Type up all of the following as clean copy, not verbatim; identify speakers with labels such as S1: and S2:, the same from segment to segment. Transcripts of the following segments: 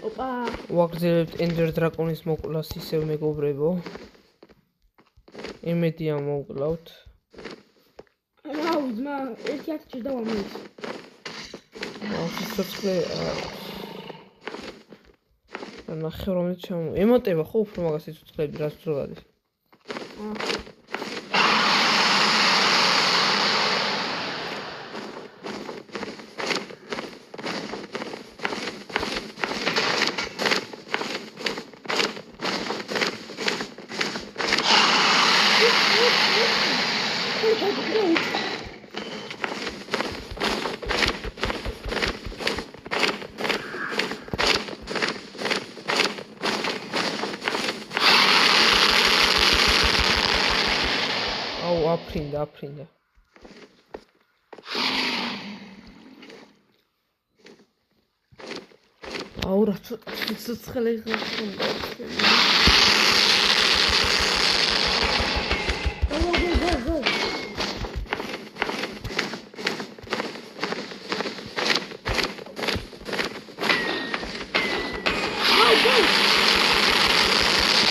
S1: ოპა.
S2: ვაგრძელებთ ender დრაკონის მოკვლას ისევ მეგობრებო. იმედია მოვკლავთ.
S1: აუ, ძმა, 1-10 ჭირდა ამის.
S2: აუ, სიცოცხლე. ნახე რომ ჩამო. ემოტება ხო უფრო მაგას სიცოცხლეები რაც რო გადის. აუ, აფრინდა. აუ, რა ცოტა სიცოცხლე ხარ.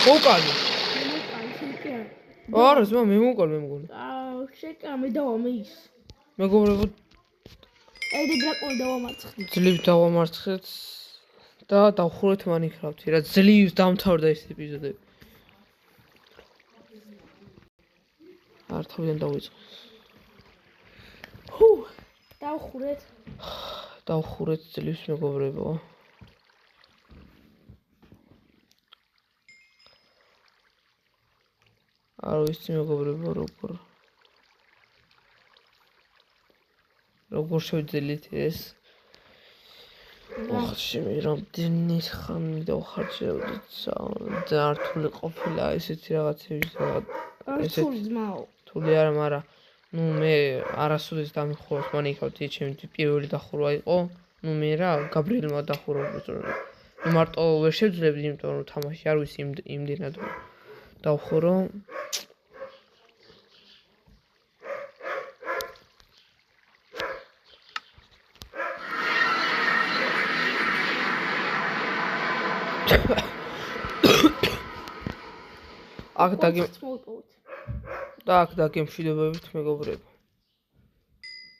S2: მოკალი. არა, ზმა მე მოკალი.
S1: აუ, შეკამე დავამის.
S2: მეგობრებო,
S1: ender დრაკონი დავამარცხეთ.
S2: ძლივ დავამარცხეთ და დავხურეთ Minecraft-ი, რა ძლივ დამთავრდა ეს ეპიზოდები. არ თავიდან დავიწყე. დავხურეთ ძლივს მეგობრებო. არ ვიცი მეგობრებო, როგორ შევძელით ეს. ოხში რამდენი ხანი დავხარჯებდით და რთული ყოფილა ესეთი რაღაცების
S1: რთული ძმაო.
S2: რთული არა, მაგრამ ნუ მე არასოდეს დამიხურავს Minecraft-ი, ჩემი პირველი დახურვა იყო. ნუ მე რა გაბრიელმა დახურვა უბრალოდ. ნუ მარტო ვერ შევძლებდი, იმიტომ რომ თამაში არ ვიცი იმდენად დავხურო. აქ დაგემშვიდობებით მეგობრებო.